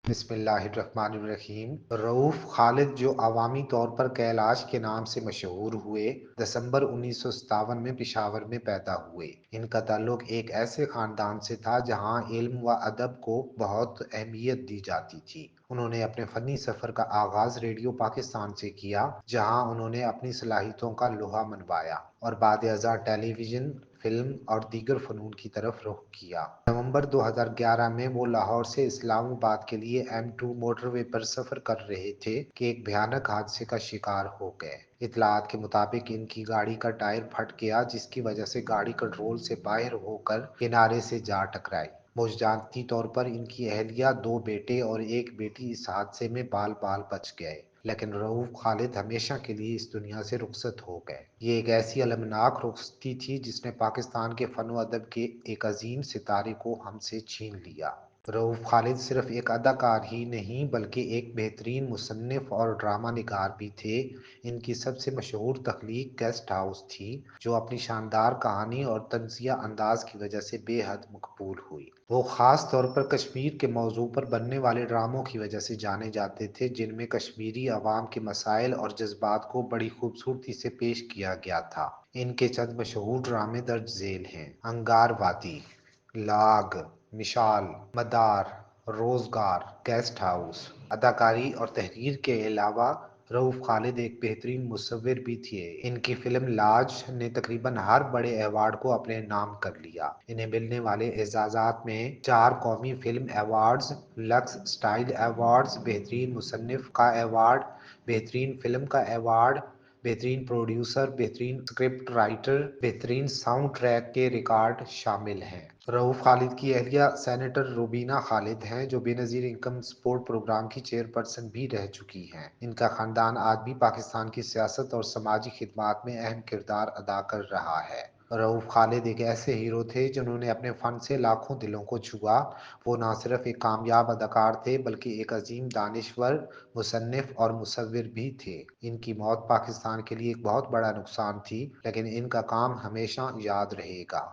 بسم اللہ الرحمن الرحیم۔ رؤوف خالد جو عوامی طور پر کیلاش کے نام سے مشہور ہوئے، دسمبر 1957 میں پشاور میں پیدا ہوئے۔ ان کا تعلق ایک ایسے خاندان سے تھا جہاں علم و ادب کو بہت اہمیت دی جاتی تھی۔ انہوں نے اپنے فنی سفر کا آغاز ریڈیو پاکستان سے کیا، جہاں انہوں نے اپنی صلاحیتوں کا لوہا منوایا اور بعد ازاں ٹیلی ویژن، فلم اور دیگر فنون کی طرف رخ کیا۔ نومبر 2011 میں وہ لاہور سے اسلام آباد کے لیے M2 موٹر وے پر سفر کر رہے تھے کہ ایک بھیانک حادثے کا شکار ہو گئے۔ اطلاعات کے مطابق ان کی گاڑی کا ٹائر پھٹ گیا، جس کی وجہ سے گاڑی کنٹرول سے باہر ہو کر کنارے سے جا ٹکرائی۔ موجزاتی طور پر ان کی اہلیہ، دو بیٹے اور ایک بیٹی اس حادثے میں بال بال بچ گئے، لیکن رؤوف خالد ہمیشہ کے لیے اس دنیا سے رخصت ہو گئے۔ یہ ایک ایسی المناک رخصتی تھی جس نے پاکستان کے فن و ادب کے ایک عظیم ستارے کو ہم سے چھین لیا۔ رؤوف خالد صرف ایک اداکار ہی نہیں بلکہ ایک بہترین مصنف اور ڈرامہ نگار بھی تھے۔ ان کی سب سے مشہور تخلیق گیسٹ ہاؤس تھی، جو اپنی شاندار کہانی اور طنزیہ انداز کی وجہ سے بے حد مقبول ہوئی۔ وہ خاص طور پر کشمیر کے موضوع پر بننے والے ڈراموں کی وجہ سے جانے جاتے تھے، جن میں کشمیری عوام کے مسائل اور جذبات کو بڑی خوبصورتی سے پیش کیا گیا تھا۔ ان کے چند مشہور ڈرامے درج ذیل ہیں: انگار وادی، لاگ، مشال، مدار، روزگار، گیسٹ ہاؤس۔ اداکاری اور تحریر کے علاوہ رؤوف خالد ایک بہترین مصور بھی تھے۔ ان کی فلم لاج نے تقریباً ہر بڑے ایوارڈ کو اپنے نام کر لیا۔ انہیں ملنے والے اعزازات میں 4 قومی film awards, Lux style awards, بہترین مصنف کا ایوارڈ، بہترین فلم کا ایوارڈ، بہترین پروڈیوسر، بہترین اسکرپٹ رائٹر، بہترین ساؤنڈ ٹریک کے ریکارڈ شامل ہیں۔ رؤوف خالد کی اہلیہ سینیٹر روبینہ خالد ہیں، جو بے نظیر انکم سپورٹ پروگرام کی چیئرپرسن بھی رہ چکی ہیں۔ ان کا خاندان آج بھی پاکستان کی سیاست اور سماجی خدمات میں اہم کردار ادا کر رہا ہے۔ رؤوف خالد ایک ایسے ہیرو تھے جنہوں نے اپنے فن سے لاکھوں دلوں کو چھوا۔ وہ نہ صرف ایک کامیاب اداکار تھے بلکہ ایک عظیم دانشور، مصنف اور مصور بھی تھے۔ ان کی موت پاکستان کے لیے ایک بہت بڑا نقصان تھی، لیکن ان کا کام ہمیشہ یاد رہے گا۔